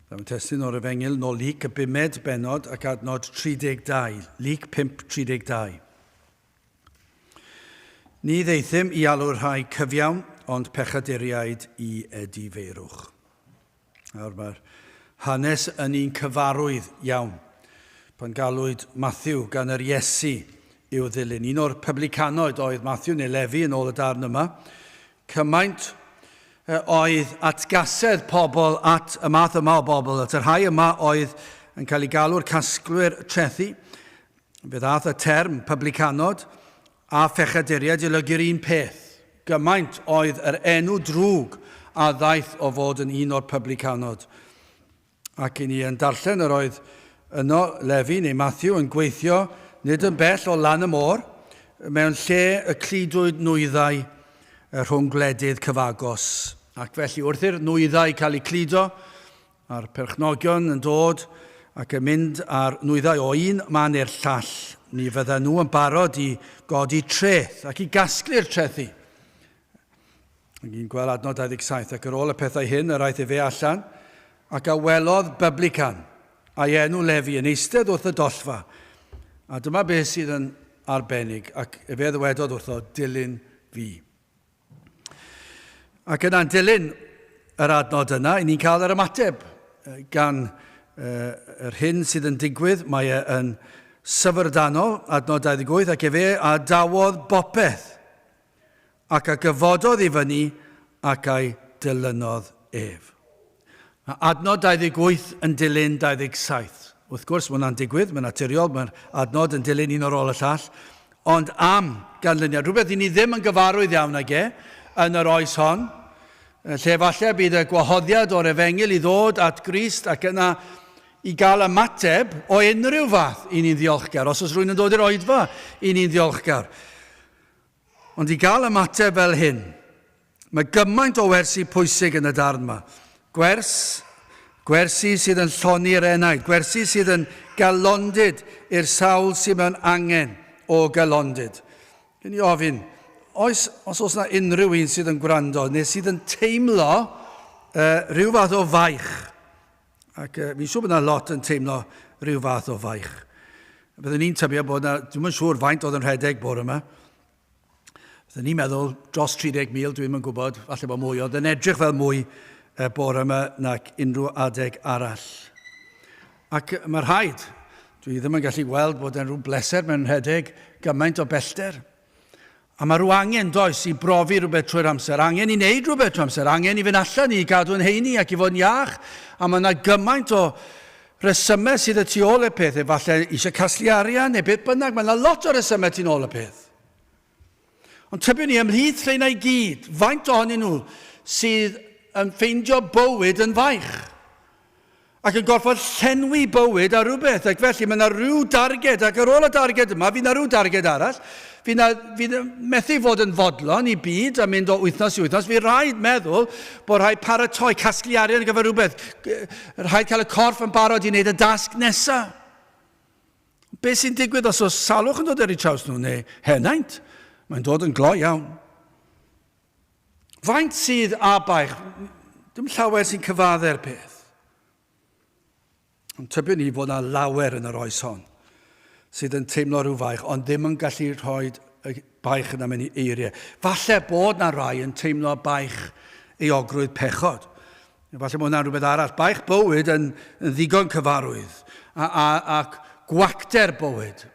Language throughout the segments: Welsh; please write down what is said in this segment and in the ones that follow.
Da'n testyn o'r Efengil nôl Lyc y 5 benod ac adnod 32. Lyc 5:32. Ni ddeithym I alw'r rhai cyfiawn, ond pechaduriaid I edifeirwch. Nawr mae'r hanes yn un cyfarwydd iawn. Pan galwyd Matthew gan yr Iesu i'w ddilyn. Un o'r publicanoedd oedd Matthew neu Levi yn ôl y darn yma. Cymaint oedd atgasedd pobl at y math yma o bobl. At yr rhai yma oedd yn cael ei galw'r casglwyr trethu. Fe ddath y term publicanod a phechaduriaid I lygu'r un peth. Gymaint oedd yr enw drwg a ddaeth o fod yn un o'r publicanod. Ac I ni yn darllen yr oedd yno Levi neu Matthew yn gweithio nid yn bell o lan y môr mewn lle y cludwyd nwyddau rhwng gwledydd cyfagos. Ac felly wrth i'r nwyddau cael eu cludo, a'r perchnogion yn dod ac yn mynd ar nwyddau o un man i'r llall, ni fydden nhw yn barod I godi treth ac I gasglu'r trethu. Ac i'n gweld adnod 27 ac ar ôl y pethau hyn, yr aeth I fe allan ac a welodd byblican a'i enw Lefi yn eistedd wrth y dollfa. A dyma beth sydd yn arbennig ac fe ddwedodd wrtho dilyn fi. Ac yna'n dilyn yr adnod yna, I ni'n cael yr ymateb gan yr hyn sydd yn digwydd. Mae yn syfrdanol, adnod 28, ac fe a dawodd bopeth ac a gyfododd I fyny ac a'i dilynodd ef. Adnod 28 yn dilyn 27. Wrth gwrs, mae hwnna'n digwydd, mae'n naturiol, mae'r adnod yn dilyn un ar ôl y llall, ond am ganlyniad, rhywbeth I ni ddim yn gyfarwydd iawn ag yn yr oes hon, lle falle bydd y gwahoddiad o'r Efengil I ddod at Grist ac yna I gael ymateb o unrhyw fath I ni'n ddiolchgar, os oes rhywun yn dod i'r oedfa I ni'n ddiolchgar. Ond I gael ymateb fel hyn, mae gymaint o wersi pwysig yn y darn yma. Gwersi sydd yn lloni'r enaid, gwersi sydd yn galondyd i'r sawl sydd mewn angen o galondyd. Gen I ofyn, os oes yna unrhyw un sydd yn gwrando, neu sydd yn teimlo rhyw fath o faich. Ac fi'n siŵr bod yna lot yn teimlo rhyw fath o faich. Byddwn ni'n tybio bod yna, dwi'n yn siŵr faint oedd yn rhedeg bore yma. Byddwn ni'n meddwl dros 30,000, dwi'n yn gwybod, falle bod mwy, oedd yn edrych fel mwy bore yma nac unrhyw adeg arall. Ac mae'r rhaid, dwi ddim yn gallu gweld bod yn rhyw bleser mewn rhedeg gymaint o bellter. A mae rhyw angen does I brofi rhywbeth trwy'r amser, angen I wneud rhywbeth trwy'r amser, angen I fynd allan I gadw yn heini ac I fod yn iach. A mae yna gymaint o resymau sydd y tu ôl y peth, efallai eisiau casglu arian neu beth bynnag, mae yna lot o resymau tu ôl y peth. Ond tybiwn ni ymhlith lle yna I gyd, faint ohonyn nhw sydd yn ffeindio bywyd yn faich. Ac yn gorfod llenwi bywyd a rhywbeth, ac felly mae yna rhyw darged, ac ar ôl y darged yma, fi yna rhyw darged arall, fi methu fod yn fodlon I byd a mynd o wythnos I wythnos. Fi rhaid meddwl bod rhaid paratoi casglu arian ar gyfer rhywbeth. Rhaid cael y corff yn barod I wneud y dasg nesaf. Beth sy'n digwydd os oes salwch yn dod ar eu traws nhw neu henaint? Mae'n dod yn gloi iawn. Faint sydd a baich? Dim llawer sy'n cyfaddu'r peth. Ond tybiwn ni bod yna lawer yn yr oes hon sydd yn teimlo rhyw faich, ond ddim yn gallu rhoi y baich yna mewn I eiriau. Falle bod yna rai yn teimlo baich eogrwydd pechod. Falle bod yna rhywbeth arall. Baich bywyd yn ddigon cyfarwydd ac gwacter bywyd.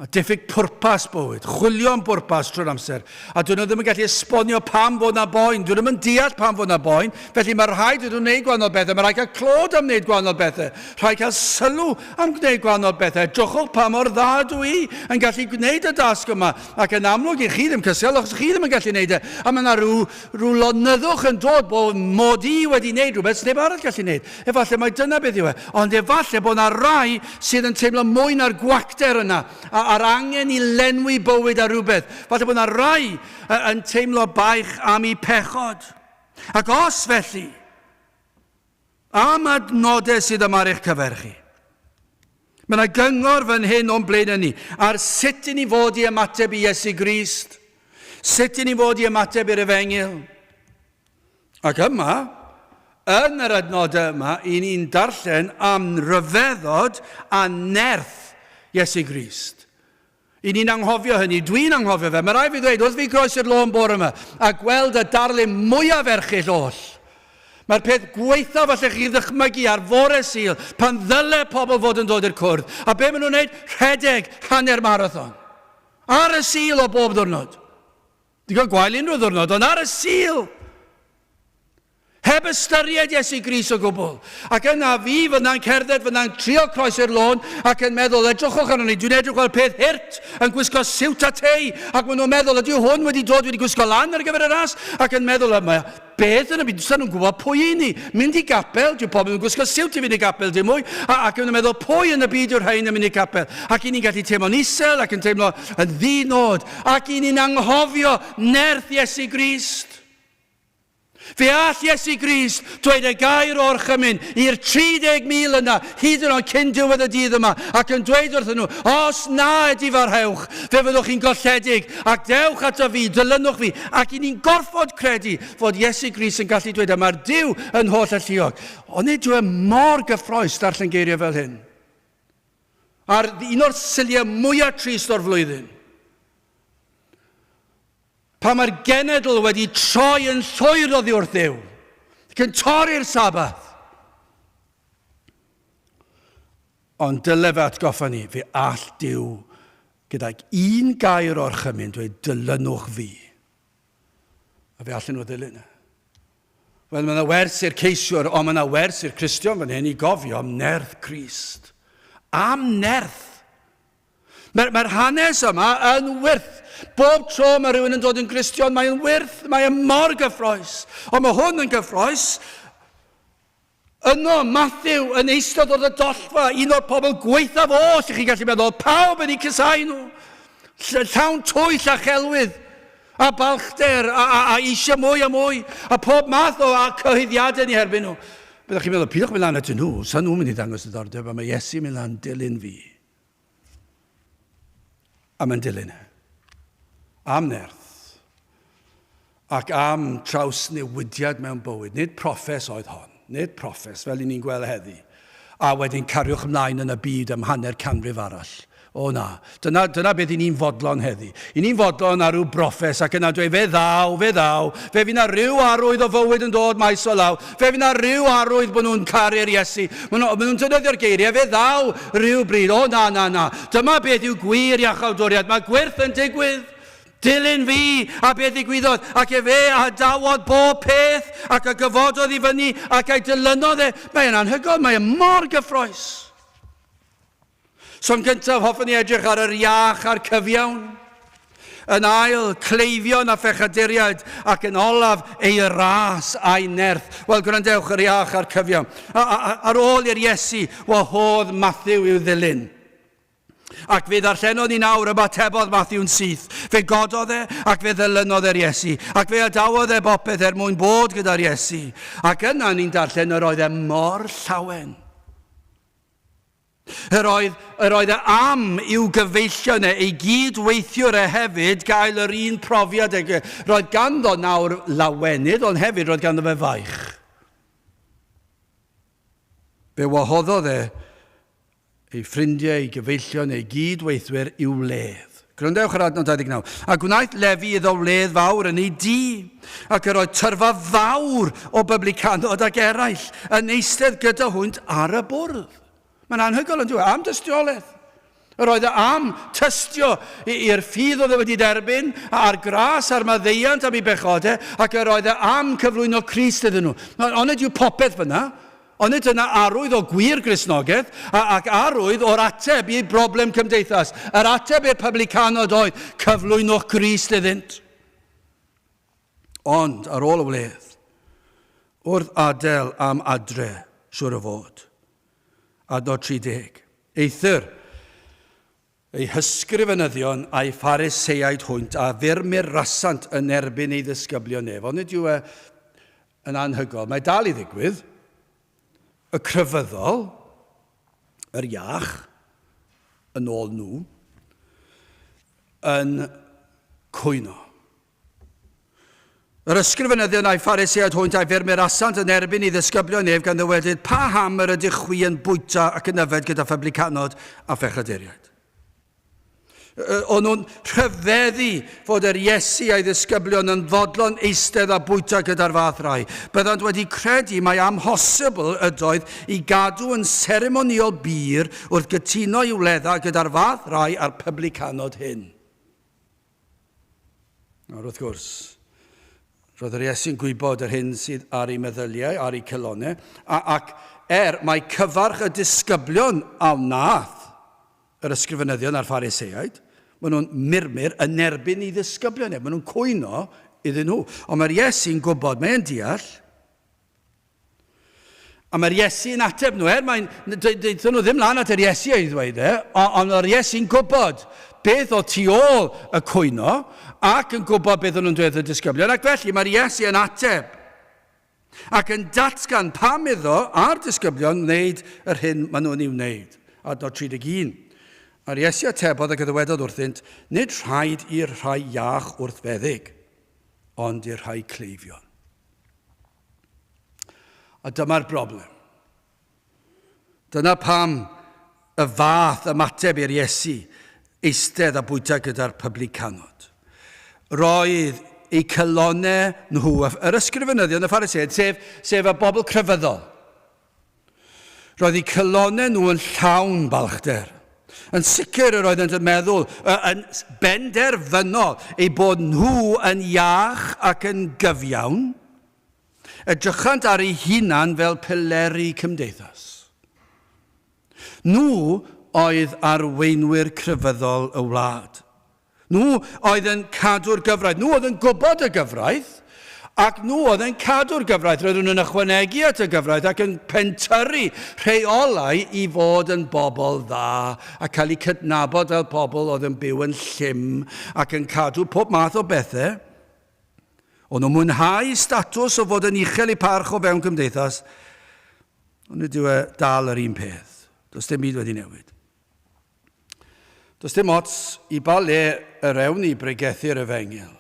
A diffyg pwrpas bywyd, chwilio'n pwrpas trwy'r amser. A dyn nhw ddim yn gallu esbonio pam fod na boen. Dyn nhw ddim yn deall pam fod na boen. Felly mae'r rhaid ydw wneud gwahanol bethau. Mae rhaid cael clod am wneud gwahanol bethau. Rhaid cael sylw am gwneud gwahanol bethau. Drychwch pa mor dda dwi yn gallu gwneud y dasg yma. Ac yn amlwg I chi ddim cysel, achos chi ddim yn gallu wneud e. A mae yna rhyw lonyddwch yn dod bod mod I wedi wneud rhywbeth sydd neb arall gallu wneud. Efallai mae dyna beth yw e. Ond efallai bod yna rai sydd yn teimlo mwy na'r gwacter yna. A'r angen I lenwi bywyd a rhywbeth. Falle bod yna rai yn teimlo baich am I pechod. Ac os felly, am adnodau sydd yma ar eich cyfer chi, mae yna gyngor fan hyn o'n blaen ni ar sut I ni fod I ymateb I Iesu Grist, sut I ni fod I ymateb i'r Efengil. Ac yma, yn yr adnodau yma, i ni'n darllen am ryfeddod a nerth Iesu Grist. I ni'n anghofio hynny, dwi'n anghofio fe. Mae rai fi ddweud, wrth fi groes i'r lôn bore yma, a gweld y darlun mwyaf erchill oll. Mae'r peth gweithaf allech chi ddychmygu ar fore Sul pan ddyle pobl fod yn dod i'r cwrdd. A be maen nhw'n gwneud? Rhedeg hanner marathon. Ar y Sul o bob ddwrnod. Di gael gwael unrhyw ddwrnod, ond ar y Sul. Heb ystyried Iesu Grist o gwbl. Ac yna fi fyna'n cerdded, fyna'n trio croes i'r lôn ac yn meddwl, edrychwch arno ni, dwi'n edrych gweld peth hirt yn gwisgo siwt a tei ac maen nhw'n meddwl, ydy hwn wedi dod wedi gwisgo lan ar gyfer y ras ac yn meddwl, beth yna byd, sa'n nhw'n gwybod pwy i ni. Mynd i gapel, dwi'n pobl yn gwisgo siwt i fynd i gapel dim mwy ac yn meddwl pwy yn y byd yw'r rhain yn mynd i gapel. Ac i ni'n gallu teimlo'n isel ac yn teimlo yn ddinod ac i ni'n anghofio nerth Iesu Grist. Fe all Iesu Grist dweud y gair o'r chymyn i'r 30,000 yna, hyd yn oed cyn diwedd y dydd yma, ac yn dweud wrthyn nhw, os na ydi farhewch, fe fyddwch chi'n golledig, ac dewch ato fi, dilynwch fi, ac i ni'n gorfod credu fod Iesu Grist yn gallu dweud, mae'r Duw yn holl alluog. Ond nid yw e mor gyffroes darllen geiriau fel hyn. Ar un o'r syliau mwyaf trist o'r flwyddyn, pa mae'r genedl wedi troi yn llwyr oddi wrth Dduw, ac yn torri'r sabath. Ond dyle fe atgoffa ni, fe all Duw gydag un gair o'r chymyn dweud dilynwch fi. A fe allan nhw ddilyn. Wel, mae yna wers i'r ceisiwr, ond mae yna wers i'r Cristion fan hyn i gofio am nerth Crist. Am nerth. Mae'r hanes yma yn wyrth. Bob tro mae rhywun yn dod yn Gristion, mae'n wyrth, mae'n mor gyffroes. Ond mae hwn yn gyffroes. Yno, Matthew yn eistedd o'r dollfa, un o'r pobl gweithaf oll, chi gallu meddwl, pawb yn ei cysau nhw. Llawn twyll a chelwydd, a balchder, a eisiau mwy a mwy, a pob math o cyhoeddiadau ni herbyn nhw. Byddwch chi'n meddwl, pidwch mynd lan atyn nhw, sa'n nhw'n mynd i ddangos y ddordeb, a mae Iesu mynd lan dilyn fi. A mae'n dilyn. Am nerth, ac am trawsnewidiad mewn bywyd. Nid proffes oedd hon, nid proffes fel i ni'n gweld heddi. A wedyn cariwch ymlaen yn y byd am hanner canrif arall. O na, dyna beth i ni'n fodlon heddi. I ni'n fodlon ar ryw broffes ac yna dweud fe ddaw. Fe fydd na ryw arwydd o fywyd yn dod maes o law. Fe fydd na ryw arwydd bod nhw'n caru'r Iesu. Maen nhw'n defnyddio'r geiriau, fe ddaw ryw bryd. O na. Dyma beth yw gwir iachawdwriaeth. Mae gwirth yn digwydd. Dilyn fi, a beth ddigwyddodd, ac fe a dawodd bob peth, ac a gyfododd I fyny, ac ei dilynodd e. Mae'n anhygoel, mae'n mor gyffroes. So'n gyntaf, hoffwn ni edrych ar yr iach a'r cyfiawn. Yn ail, cleifion a phechaduriaid, ac yn olaf ei ras a'i nerth. Wel, gwrandewch yr iach a'r cyfiawn. Ar ôl i'r Iesu, wahodd Matthew i'w ddilyn. Ac fe ddarllenodd ni nawr y batebodd Matthew'n syth. Fe gododd e, ac fe ddilynodd e'r Iesu. Ac fe adawodd e bopeth mwyn bod gyda'r Iesu. Ac yna ni'n darllen yr oedd e mor llawen. Yr oedd e am i'w gyfeillio ne, ei gydweithiwr e hefyd gael yr un profiad. Roedd ganddo nawr lawenydd, ond hefyd roedd ganddo fe faich. Fe wahoddodd e ei ffrindiau, ei gyfeillion, ei gydweithwyr i'w ledd. Gwrandewch ar adnod 29. A gwnaeth Lefi iddo ledd fawr yn ei dŷ, ac yr oedd tyrfa fawr o byblicanod ac eraill yn eistedd gyda hwynt ar y bwrdd. Mae'n anhygoel yn dweud, am dystiolaeth. Yr oedd am tystio i'r ffydd oedd wedi derbyn, a'r gras a'r maddeiant am ei bechodau, ac yr oedd am cyflwyno Crist iddyn nhw. Ond ydyw popeth fyna. Ond yna arwydd o gwir Gristnogaeth ac arwydd o'r ateb i'r broblem cymdeithas. Yr ateb i'r publicanod oedd cyflwynwch Crist iddynt. Ond ar ôl y wledd, wrth adael am adre, siwr o fod. Adnod 30. Eithir, ei hysgrifenyddion a'i phariseiaid hwynt a fyrmyr rasant yn erbyn ei ddisgyblion ef. Ond ydyw yn anhygoel. Mae dal I ddigwydd. Y crefyddol, yr iach, yn ôl nhw, yn cwyno. Yr ysgrifenyddion a'i pharisiaid hwynt a'i fermerasant yn erbyn I ddisgyblion ef gan ddweud pa hamr ydych chwi yn bwyta ac yn yfed gyda phablicanod a phechaduriaid. O'n nhw'n rhyfeddu fod yr Iesu a'i ddisgyblion yn fodlon eistedd a bwyta gyda'r fath rai. Byddant wedi credu mae amhosibl ydoedd I gadw yn seremoniol bir wrth gytuno I wledda gyda'r fath rai a'r phablicanod hyn. Nawr wrth gwrs, roedd yr Iesu'n gwybod yr hyn sydd ar ei meddyliau, ar ei celonnau, ac mae cyfarch y disgyblion a wnaeth yr ysgrifenyddion a'r phariseiaid, maen nhw'n murmur yn erbyn I ddisgyblion maen nhw'n cwyno iddyn nhw. Ond mae'r Iesu'n gwybod, mae'n deall, a mae'r Iesu'n ateb nhw, deithon nhw ddim lan at yr Iesu I ddweud ond mae'r Iesu'n gwybod beth o tu ôl y cwyno, ac yn gwybod beth o'n nhw'n dweud y disgyblion, ac felly mae'r Iesu yn ateb, ac yn datgan pam iddo a'r disgyblion wneud yr hyn maen nhw'n ei wneud. Adnod 31. A'r Iesu atebodd ac ddwedodd wrthynt, nid rhaid i'r rhai iach wrthfeddig, ond i'r rhai cleifion. A dyma'r broblem. Dyna pam y fath ymateb i'r Iesu eistedd a bwyta gyda'r phablicanod. Roedd eu celonnau nhw, yr ysgrifenyddion y phariseiaid, sef y bobl crefyddol. Roedd eu celonnau nhw yn llawn balchder. Yn sicr yr oeddent yn meddwl, yn benderfynol, eu bod nhw yn iach ac yn gyfiawn, edrychant ar eu hunan fel pileri cymdeithas. Nhw oedd arweinwyr crefyddol y wlad. Nhw oedd yn cadw'r gyfraith. Nhw oedd yn gwybod y gyfraith, ac nhw oedd yn cadw'r gyfraith. Roedden nhw'n ychwanegu at y gyfraith ac yn pentyrru rheolau I fod yn bobl dda a cael eu cydnabod fel pobl oedd yn byw yn llym ac yn cadw pob math o bethau. O'n nhw'n mwynhau statws o fod yn uchel I parch o fewn cymdeithas, ond ydyw dal yr un peth. Does dim byd wedi newid. Does dim ots I ba le yr ewn I bregethu'r Efengil.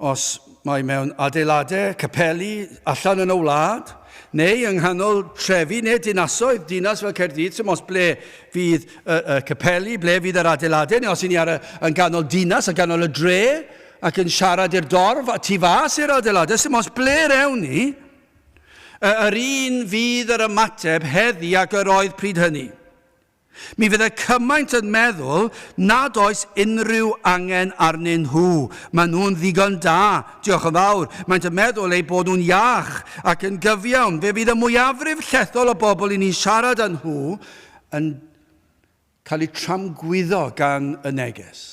Os mae mewn adeiladau, capeli, allan yn y wlad, neu yng nghanol trefi, neu dinasoedd, dinas fel Caerdydd, sy'n os ble fydd y capeli, ble fydd yr adeiladau, neu os y'n ni yn ganol dinas, yn ganol y dre, ac yn siarad i'r dorf, a tu fas i'r adeiladau, sy'n os ble rewn ni, yr un fydd yr ymateb heddi ac yr oedd pryd hynny. Mi fydd cymaint yn meddwl nad oes unrhyw angen arnyn nhw. Maen nhw'n ddigon da, diolch yn fawr. Maent yn meddwl eu bod nhw'n iach ac yn gyfiawn. Fe fydd y mwyafrif llethol o bobl I ni'n siarad â nhw yn cael eu tramgwyddo gan y neges.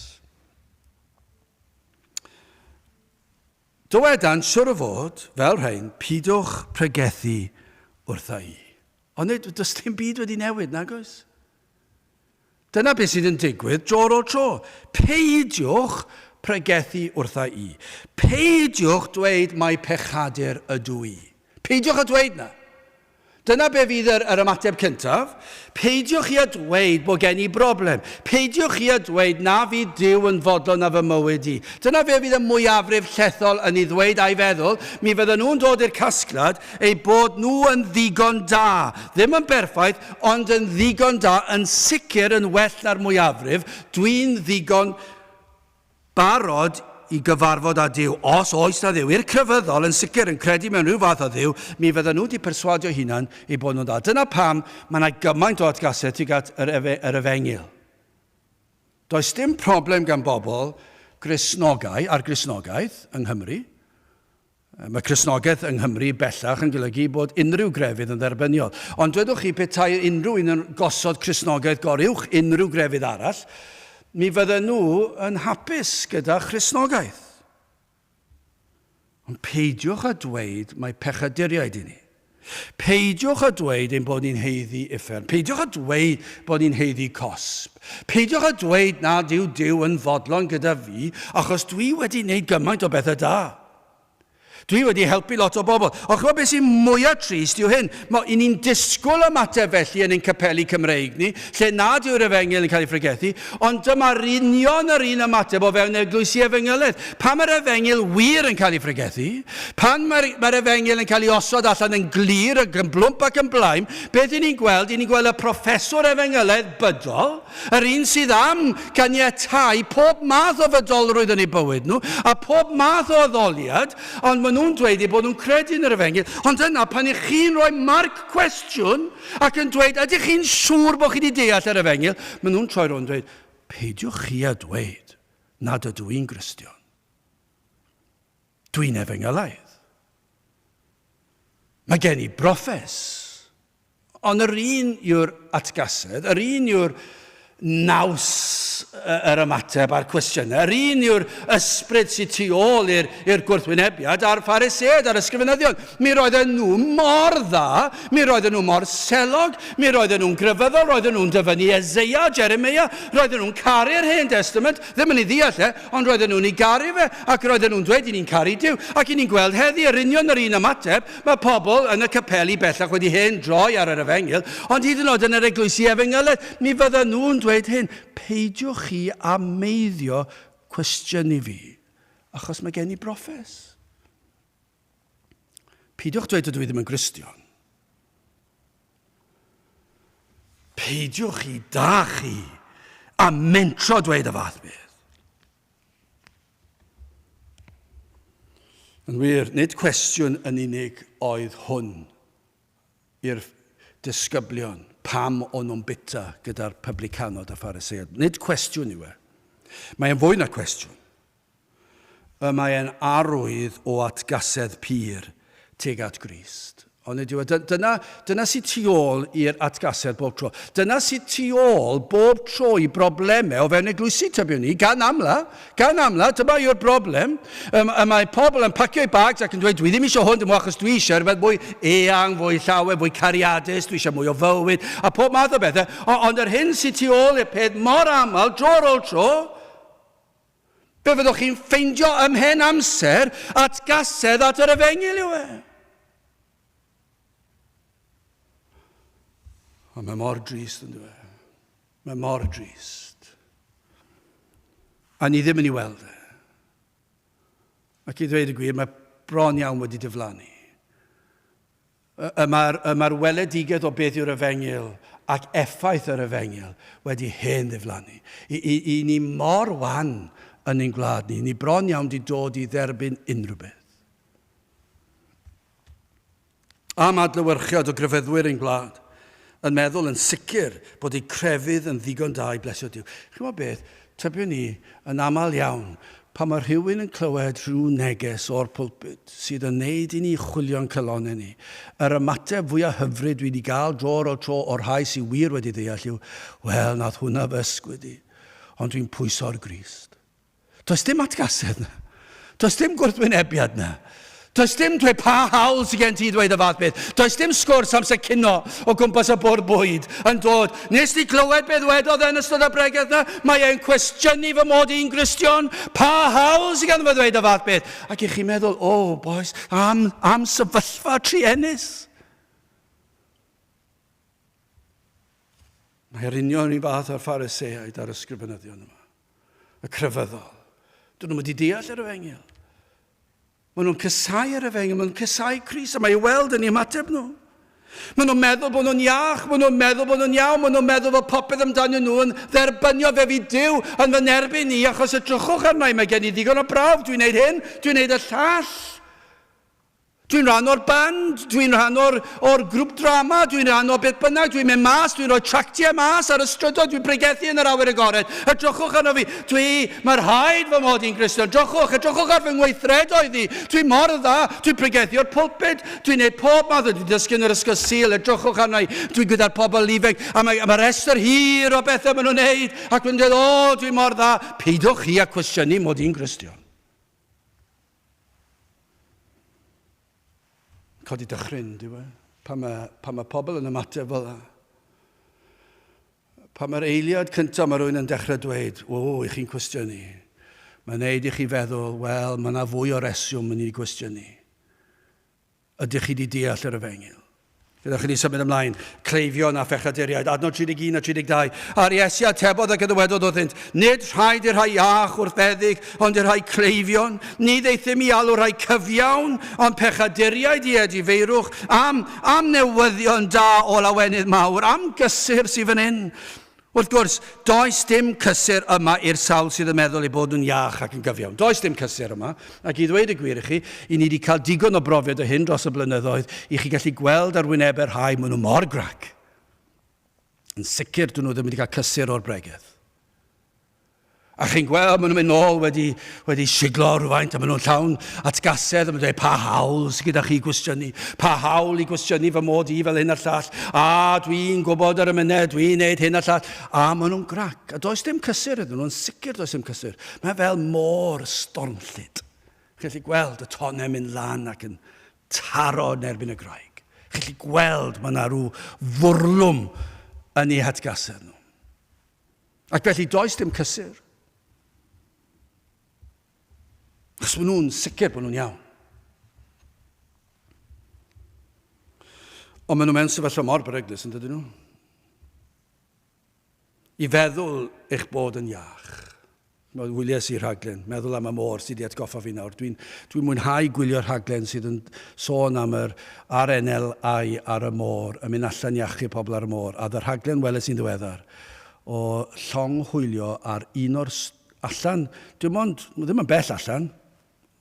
Dywedan siwr o fod, fel rhain, pidwch pregethu wrtha I. Ond does dim byd wedi newid, nag oes? Dyna beth sydd yn digwydd dro o tro. Peidiwch pregethu wrtha I. Peidiwch dweud mai pechadur ydw I. Peidiwch a dweud na. Dyna be fydd yr ymateb cyntaf. Peidiwch I a dweud bod gen I broblem. Peidiwch I a dweud na fydd Duw yn fodlon af y mywyd I. Dyna fe fydd y mwyafrif llethol yn ei ddweud a'i feddwl. Mi fydden nhw'n dod i'r casgliad eu bod nhw yn ddigon da. Ddim yn berffaith, ond yn ddigon da, yn sicr yn well na'r mwyafrif. Dwi'n ddigon barod I gyfarfod â Duw. Os oes na Dduw, i'r crefyddol yn sicr yn credu mewn rhyw fath o Dduw, mi fydden nhw wedi perswadio hunan I bod nhw'n dda. Dyna pam mae yna gymaint o atgasau tuag at yr Efengil. Does dim problem gan bobl Gristnogau a'r Gristnogaeth yng Nghymru. Mae Cristnogaeth yng Nghymru bellach yn golygu bod unrhyw grefydd yn dderbyniol. Ond dwedwch chi petai unrhyw un yn gosod Cristnogaeth goriwch unrhyw grefydd arall, mi fydden nhw yn hapus gyda Cristnogaeth. Ond peidiwch a dweud mai pechaduriaid I ni. Peidiwch a dweud ein bod ni'n heiddi uffern. Peidiwch a dweud bod ni'n heiddi cosb. Peidiwch a dweud nad yw Duw yn fodlon gyda fi, achos dwi wedi wneud gymaint o bethau da. Dwi wedi helpu lot o bobl. Ond chwa beth sy'n mwyaf trist yw hyn. Mae ni'n disgwyl ymateb felly yn ein capelu Cymreig ni, lle nad yw'r efengyl yn cael ei ffregethu, ond dyma'r union yr un ymateb o fewn eglwysi efengyloedd. Pan mae'r efengyl wir yn cael ei ffregethu, pan mae'r efengyl yn cael ei osod allan yn glir, yn blwmp ac yn blaen, beth i ni'n gweld? I ni'n gweld y proffesor efengyloedd bydol, yr un sydd am ganiatáu pob math o fydolrwydd yn eu bywyd nhw, a pob math o addoliad, ond maen nhw'n dweud bod nhw'n credu yn yr efengyl. Ond yna, pan ych chi'n rhoi marc cwestiwn ac yn dweud, ydych chi'n siŵr bod chi wedi deall yr efengyl, maen nhw'n troi rownd dweud, peidiwch chi a dweud nad ydw i'n Gristion. Dwi'n efengylaeth. Mae gen i broffes. Ond yr un yw'r atgasedd, yr un yw'r naws yr ymateb a'r cwestiynau. Yr un yw'r ysbryd sy'n tu ôl i'r gwrthwynebiad a'r pharisëd a'r ysgrifenyddion. Mi roedden nhw mor dda, mi roedden nhw mor selog, mi roedden nhw'n grefyddol, roedden nhw'n dyfynnu Eseia, Jeremia, roedden nhw'n caru'r Hen Testament, ddim yn ei ddeall ond roedden nhw'n ei garu fe, ac roedden nhw'n dweud i ni'n caru Duw. Ac i ni'n gweld heddi yr union yr un ymateb, mae pobl yn y capeli bellach wedi hen droi ar yr efengyl, ond hyd yn oed yn yr eglwysi efengyloedd, mi fydden nhw'n dweud hyn, peidiwch chi a meiddio cwestiynu fi, achos mae gen i broffes. Peidiwch dweud ydw i ddim yn Gristion. Peidiwch chi da chi a mentro dweud y fath beth. Yn wir, nid cwestiwn yn unig oedd hwn i'r disgyblion, pam o'n nhw'n bita gyda'r publicanod a pharisëod. Nid cwestiwn yw e. Mae'n fwy na cwestiwn. Mae'n arwydd o atgasedd pur tuag at Grist. Ond dyna sy'n tu ôl i'r atgasedd bob tro. Dyna sy'n tu ôl bob tro i broblemau o fewn eglwysi tybiwn ni. Gan amla, dyma yw'r broblem. Mae pobl yn pacio'u bags ac yn dweud, dwi ddim eisiau hwn, dim achos dwi eisiau rhywbeth mwy eang, fwy llawer, fwy cariadus, dwi eisiau mwy o fywyd, a pob math o bethau. Ond yr hyn sy'n tu ôl i'r peth mor aml, dro ar ôl tro, be fyddwch chi'n ffeindio ymhen amser atgasedd at yr efengyl yw e. Ond mae mor drist yn dweud. Mae mor drist. A ni ddim yn ei weld e. Ac i ddweud y gwir, mae bron iawn wedi diflannu. Mae'r weledigaeth o beth yw'r efengyl ac effaith yr efengyl wedi hen ddiflannu. I ni mor wan yn ein gwlad ni. Ni bron iawn wedi dod i dderbyn unrhyw beth. Am adlewyrchiad o grefyddwyr ein gwlad yn meddwl yn sicr bod ei crefydd yn ddigon da i blesio Duw. Chi'n gwybod beth? Tybiwn ni yn aml iawn pan mae rhywun yn clywed rhyw neges o'r pwlpid sydd yn neud i ni chwilio'n calonau ni. Yr ymateb fwyaf hyfryd dwi wedi gael dro ar ôl tro o'r rhai sy'n wir wedi ddeall yw, wel, nath hwnna fy ysgwyd i, ond dwi'n pwyso'r Grist. Does dim atgasedd na. Does dim gwrthwynebiad na. Does dim dweud pa hawl sydd gen ti dweud y fath beth. Does dim sgwrs amser cino o gwmpas y bwrdd bwyd yn dod. Nes ti clywed beth wedodd yn ystod y bregeth na? Mae e'n cwestiynu fy mod i'n Gristion. Pa hawl sydd gen dweud y fath beth? Ac i chi meddwl, boes, am sefyllfa triennus. Mae'r union i fath o'r pharisëaid a'r ysgrifenyddion yma. Y crefyddol. Dyn nhw'n wedi deall yr efengyl. Maen nhw'n cysau yr efengyl, maen nhw'n cysau Cris, a mae i weld yn ei ymateb nhw. Maen nhw'n meddwl bod nhw'n iach, maen nhw'n meddwl bod nhw'n iawn, maen nhw'n meddwl bod popeth amdanyn nhw yn dderbynio fe fi Duw yn fy nerbyn ni, achos y drychwch arna i, mae gen i ddigon o brawf, dwi'n neud hyn, dwi'n neud y llall. Dwi'n rhan o'r band, dwi'n rhan o'r grŵp drama, dwi'n rhan o beth bynnag, dwi'n mynd mas, dwi'n rhoi tractiau mas ar y strydoedd, dwi'n pregethu yn yr awyr agored. Edrychwch arno fi, mae'r haid fy mod i'n Gristion, edrychwch ar fy ngweithredoedd i, dwi'n mor dda, dwi'n pregethu o'r pwlpid, dwi'n neud pob math, dwi'n dysgu yn yr ysgol Sul, edrychwch arno i, dwi'n gyda'r pobl ifeg, a mae rhestr hir o bethau maen nhw'n neud, ac dwi'n dweud, dwi'n mor dda, peidwch chi a cwestiynu mod i'n Gristion. Codi dychryn, diwe, pan mae pobl yn ymateb fel yna. Pan mae'r eiliad cyntaf mae rhywun yn dechrau dweud, i chi'n cwestiynu. Mae'n neud i chi feddwl, wel, mae yna fwy o resiwm yn ei cwestiynu. ydych chi wedi deall yr Efengyl. Ydych chi wedi symud ymlaen, cleifion a phechaduriaid, adnod 31 a 32. Ar Iesu atebodd ac dywedodd wrthynt, nid rhaid i'r rhai iach wrth feddyg, ond i'r rhai cleifion, ni ddeithim i alw rhai cyfiawn, ond phechaduriaid i edifeirwch, am newyddion da o lawenydd mawr, am gysur sydd fan hyn. Wrth gwrs, does dim cysur yma i'r sawl sydd yn meddwl ei bod yn iach ac yn gyfiawn. Does dim cysur yma, ac i ddweud y gwir i chi, i ni wedi cael digon o brofiad o hyn dros y blynyddoedd, i chi gallu gweld ar wynebau'r rhai maen nhw mor grac. Yn sicr, dyn nhw ddim wedi cael cysur o'r bregeth. A chi'n gweld, maen nhw'n mynd nôl wedi siglo rhywfaint, a maen nhw'n llawn atgasedd, a maen nhw'n dweud, pa hawl sydd gyda chi gwestiynu? Pa hawl i gwestiynu fy mod i fel hyn a'r llall? A dwi'n gwybod ar y myned, dwi'n neud hyn a'r llall. A maen nhw'n grac. A does dim cysur ydyn nhw'n sicr does dim cysur. Mae fel môr stormllyd. Chi'n gallu gweld y tonau mynd lan ac yn taro yn erbyn y graig. Chi'n gallu gweld mae yna rhyw fwrlwm yn ei hatgasedd nhw. Ac felly does dim cysur. Achos maen nhw'n sicr bod nhw'n iawn. Ond maen nhw mewn sefyllfa mor beryglus yn dydyn nhw. I feddwl eich bod yn iach. Mae wyliau i'r rhaglen, meddwl am y môr sydd wedi atgoffa fi nawr. Dwi'n mwynhau gwylio'r rhaglen sydd yn sôn am yr arenel ai ar y môr, yn mynd allan i achu pobl ar y môr. A dy'r rhaglen weles i'n ddiweddar o llong hwylio ar un o'r allan, ddim yn bell allan,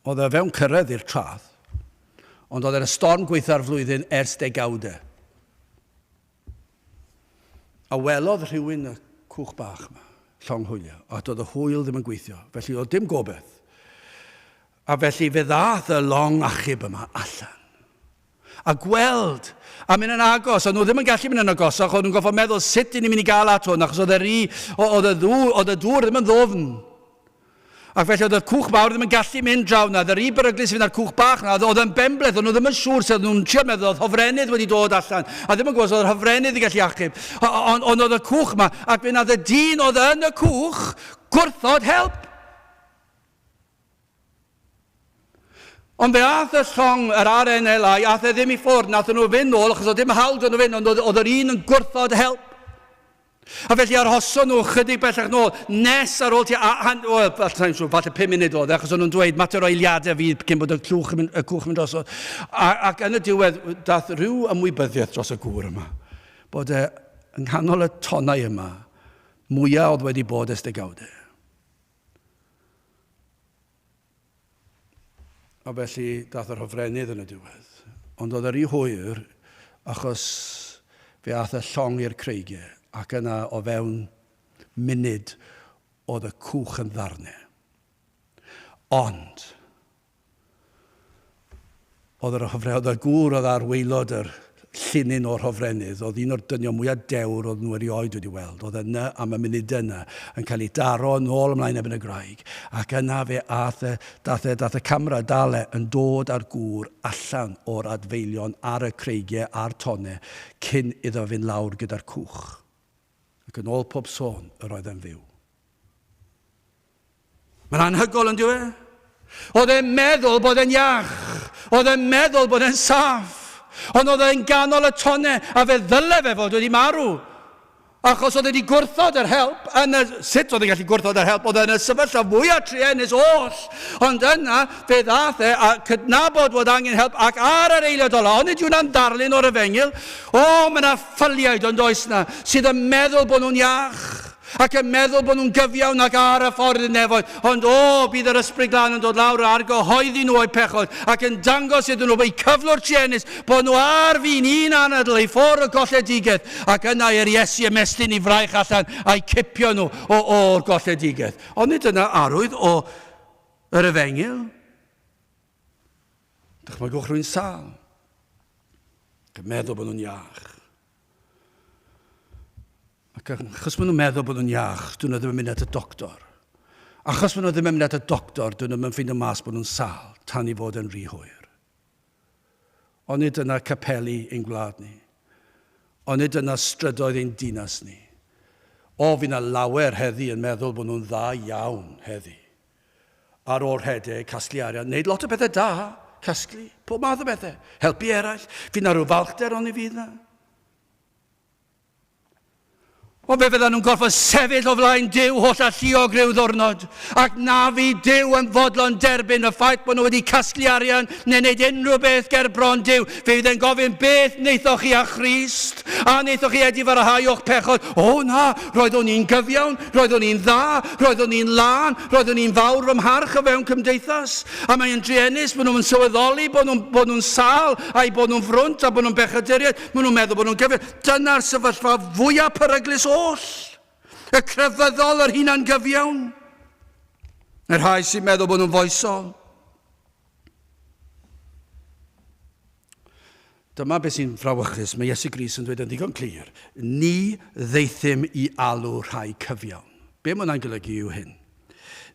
oedd e fewn cyrraedd i'r traeth, ond oedd e'n y storm gweitha'r flwyddyn ers degawdau. A welodd rhywun y cwch bach yma, llong hwylio, a doedd y hwyl ddim yn gweithio, felly oedd dim gobeith. A felly fe ddath y long achub yma allan. A gweld, a mynd yn agos, a nhw ddim yn gallu mynd yn agosach, oedd nhw'n goffo meddwl sut i ni'n mynd i gael at hwn, achos oedd y dŵr ddim yn ddofn. Ac felly oedd y cwch mawr ddim yn gallu mynd draw na, yr beryglus fynd ar cwch bach na, oedd yn benbleth, oedd nhw ddim yn siŵr sef nhw'n trio meddwl, oedd hofrenydd wedi dod allan, a ddim yn gwybod, oedd yr hofrenydd i gallu achub. Ond oedd y cwch yma, ac fe nad y dyn oedd yn y cwch, gwrthod help. Ond fe ath y llong yr arenel ai, ath e ddim i ffwrdd, nath nhw fynd nôl, achos oedd dim hawdd yn nhw fynd, ond oedd yr un yn gwrthod help. A felly arhoson nhw chydig bellach nôl, nes ar ôl ti, falle 5 munud oedd, achos o'n nhw'n dweud, mater o eiliadau fi cyn bod y cwch yn mynd dros. Ac yn y diwedd, dath rhyw ymwybyddiaeth dros y gŵr yma, bod yng nghanol y tonau yma, mwyaf oedd wedi bod ers degawdau. A felly, dath yr hofrenydd yn y diwedd. Ond oedd yr i hwyr, achos fe ath y llong i'r creigiau, ac yna o fewn munud oedd y cwch yn ddarnau. Ond, oedd y gŵr oedd ar waelod yr llunyn o'r hofrenydd, oedd un o'r dynion mwyaf dewr oedd nhw erioed wedi weld. Oedd yna am y munud yna yn cael ei daro nôl ymlaen ebyn y graig. Ac yna fe dath y camera dale yn dod â'r gŵr allan o'r adfeilion ar y creigiau a'r tonau cyn iddo fynd lawr gyda'r cwch. Ac yn ôl pob sôn, yr oedd e'n fyw. Mae'n anhygol yn diwy. Oedd e'n meddwl bod e'n iach. Oedd e'n meddwl bod e'n saff. Ond oedd e'n ganol y tonau, a fe ddyle fe fod wedi marw. Achos oedd wedi gwrthod yr help, sut oedd e'n gallu gwrthod yr help? Oedd e'n y sefyllfa fwyaf truenus oll. Ond yna, fe ddath e, a cydnabod bod angen help, ac ar yr eiliad ola, ond ydy hwnna'n darlun o'r Efengyl, mae yna ffyliaid ond oes yna, sydd yn meddwl bod nhw'n iach, ac yn meddwl bod nhw'n gyfiawn ac ar y ffordd yn nefoedd, ond bydd yr ysbryd glân yn dod lawr ar gyhoeddi nhw o'i pechod, ac yn dangos iddyn nhw ei cyflwr trienus, bod nhw ar fi'n un anadl i ffwrdd y golledigaeth, ac yna i'r Iesu ymestyn i fraich allan a'i cipio nhw o'r golledigaeth. Ond nid yna arwydd o yr Efengyl. Dychmygwch rhywun sal, yn meddwl bod nhw'n iach. Achos maen nhw'n meddwl bod nhw'n iach, dyn nhw ddim yn mynd at y doctor. Achos maen nhw ddim yn mynd at y doctor, dyn nhw'n ffeindio mas bod nhw'n sal, tan i fod yn rhy hwyr. Ond nid yna capeli ein gwlad ni. Ond nid yna strydoedd ein dinas ni. Fi na lawer heddi yn meddwl bod nhw'n dda iawn heddi. Ar o'r hedau, casglu arian, wneud lot o bethau da, casglu, pob math o bethau, helpu eraill, fydd na rhyw falchder ond i fydd na. O fe fyddan nhw'n gorfod sefyll o flaen Duw holl a lluog ryw ddwrnod. Ac na fi Duw yn fodlon derbyn y ffaith bod nhw wedi casglu arian neu wneud unrhyw beth ger bron Duw. Fe fydd yn gofyn beth wnaethoch chi a Christ. A wnaethoch chi edifarhau o'ch pechod. O na, roeddwn ni'n gyfiawn, roeddwn ni'n dda, roeddwn ni'n lan, roeddwn ni'n fawr fy mharch o fewn cymdeithas. A mae'n druenus bod nhw'n sylweddoli bod nhw'n sal a'i bod nhw'n frwnt a bod nhw'n bechaduriaid. Maen nhw'n meddwl bod nhw'n gyfiawn. Dyna'r sefyllfa fwyaf peryglus oll. Y crefyddol yr hunan gyfiawn. Yr rhai sy'n meddwl bod nhw'n foesol. Dyma beth sy'n frawychus. Mae Iesu Grist yn dweud yn ddigon clir. Ni ddeithym i alw rhai cyfiawn. Be mae hwnna'n golygu yw hyn?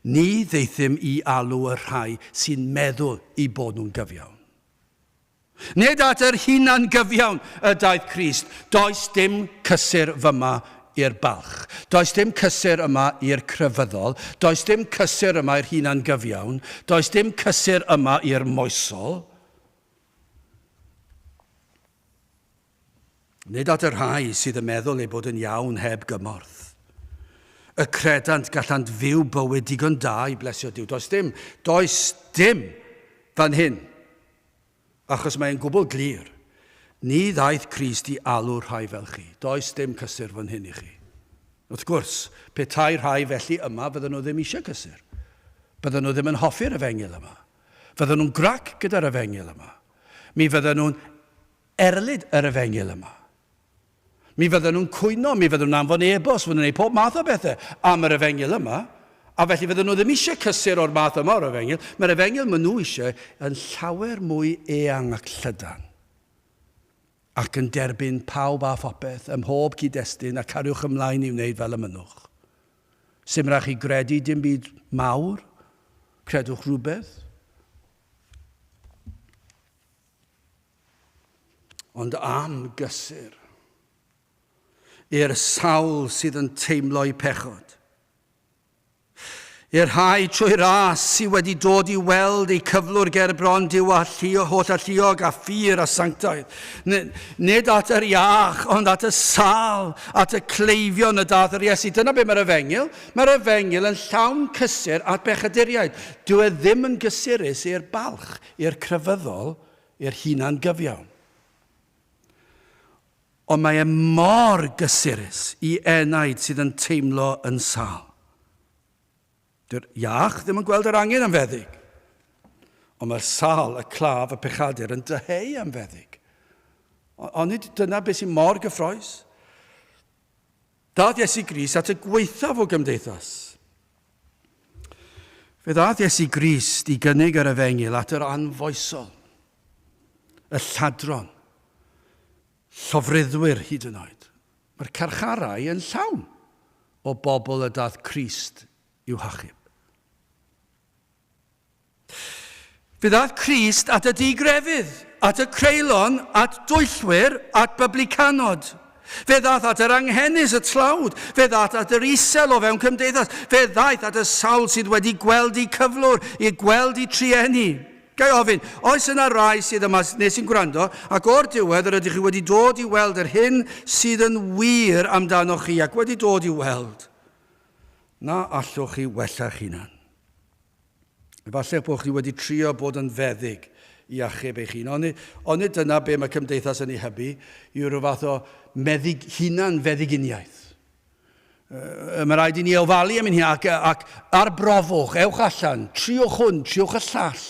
Ni ddeithym i alw y rhai sy'n meddwl i bod nhw'n gyfiawn. Nid at yr hunan gyfiawn y daeth Crist. Does dim cysur fyma i'r balch. Does dim cysur yma i'r crefyddol. Does dim cysur yma i'r hunan gyfiawn. Does dim cysur yma i'r moesol. Nid at yr rhai sydd yn meddwl ei bod yn iawn heb gymorth. Y credant gallant fyw bywyd digon da i blesio Duw. Does dim fan hyn. Achos mae'n gwbl glir. Ni ddaeth Crist i alw rhai fel chi. Does dim cysur fan hyn i chi. Wrth gwrs, petai rhai felly yma, fydden nhw ddim eisiau cysur. Bydden nhw ddim yn hoffi'r efengil yma. Fydden nhw'n grac gyda'r efengil yma. Mi fydden nhw'n erlyd yr efengil yma. Mi fydden nhw'n cwyno, mi fydden nhw'n anfon e-bost, fydden nhw'n gwneud pob math o bethau am yr efengil yma. A felly fydden nhw ddim eisiau cysur o'r math yma o'r efengil. Mae'r efengil maen nhw eisiau yn llawer mwy eang ac llydan. Ac yn derbyn pawb a phopeth ym mhob cyd-destun a cariwch ymlaen i wneud fel y mynwch. Sym rhaid chi gredu dim byd mawr, credwch rhywbeth. Ond am gysur i'r sawl sydd yn teimlo'i pechod. I'r rhai trwy ras sydd wedi dod i weld ei cyflwr ger bron Duw a holl a lluog a ffyr a sanctaidd. Nid at yr iach, ond at y sal, at y cleifion y dath yr Iesu. Dyna be mae'r efengil. Mae'r efengil yn llawn cysur at bechaduriaid. Dyw e ddim yn gysurus i'r balch, i'r crefyddol, i'r hunan gyfiawn. Ond mae e mor gysurus i enaid sydd yn teimlo yn sal. Dy'r iach ddim yn gweld yr angen am feddyg. Ond mae'r sal, y claf, y pechadur yn dyheu am feddyg. Ond dyna beth sy'n mor gyffroes. Dath Iesu Grist at y gweithaf o gymdeithas. Fe dath Iesu Grist i gynnig yr efengil at yr anfoesol, y lladron, llofruddwyr hyd yn oed. Mae'r carcharau yn llawn o bobl y dath Crist i'w hachub. Fe ddath Crist at y digrefydd, at y creulon, at dwyllwyr, at byblicanod. Fe ddath at yr anghenus y tlawd. Fe ddath at yr isel o fewn cymdeithas. Fe ddaeth at y sawl sydd wedi gweld i cyflwr, i gweld i trienni. Gai ofyn, oes yna rai sydd yma nes i'n gwrando, ac o'r diwedd yr ydych chi wedi dod i weld yr hyn sydd yn wir amdanoch chi, ac wedi dod i weld. Na allwch chi wella'ch hunan. Efallai bod chi wedi trio bod yn feddyg i achub eich hun. Ond dyna be mae cymdeithas yn ei hybu, yw rhyw fath o hunan feddyginiaeth. Mae rhaid i ni ofalu am hynny ac arbrofwch, ewch allan, triwch hwn, triwch y llall.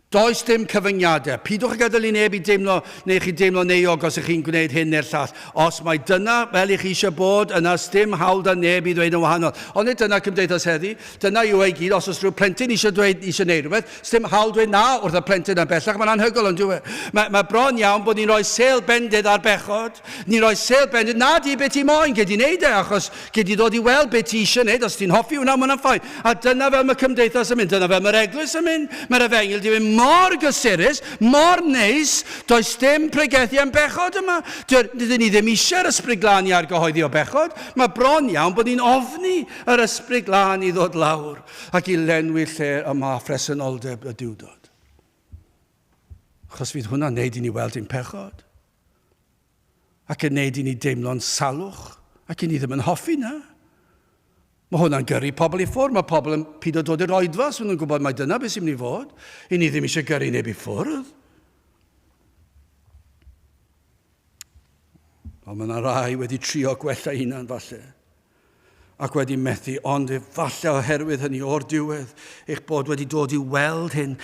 Does dim cyfyngiadau. Pidwch a gadael i neb i deimlo, neu chi deimlo neuog os ych chi'n gwneud hyn neu'r llall. Os mae dyna fel i chi eisiau bod, yna dim hawl da neb i ddweud yn wahanol. Ond dyna cymdeithas heddi, dyna yw ei gyd, os oes rhyw plentyn eisiau neud rhywbeth, dim hawl dweud na wrth y plentyn yn bellach, mae'n anhygol ond dwi. Mae bron iawn bod ni'n rhoi sêl bendid ar bechod, ni'n rhoi sêl bendid, na di beth i moyn, gyd i wneud achos gyd i ddod i weld beth i eisiau wneud, os ti'n hoffi hwnna, mae'n ffain. A dyna fel mae cymdeithas yn mynd, dyna fel mae'r eglwys yn mynd, mae'r efengil di mynd mor gysurus, mor neis, does dim pregethu am bechod yma. Dydyn ni ddim eisiau'r ysbryd glân i argyhoeddi o bechod. Mae bron iawn bod ni'n ofni yr ysbryd glân i ddod lawr ac i lenwi lle yma phresenoldeb y diwdod. Achos fydd hwnna'n neud i ni weld ein pechod. Ac yn neud i ni deimlo'n salwch. Ac i ni ddim yn hoffi na. Mae hwnna'n gyrru pobl i ffwrdd. Mae pobl yn pido dod i'r oedfa, so nhw'n gwybod mai dyna beth sy'n mynd i fod. I ni ddim eisiau gyrru neb i ffwrdd. Ond mae yna rai wedi trio gwella hunan falle. Ac wedi methu, ond falle oherwydd hynny o'r diwedd, eich bod wedi dod i weld hyn.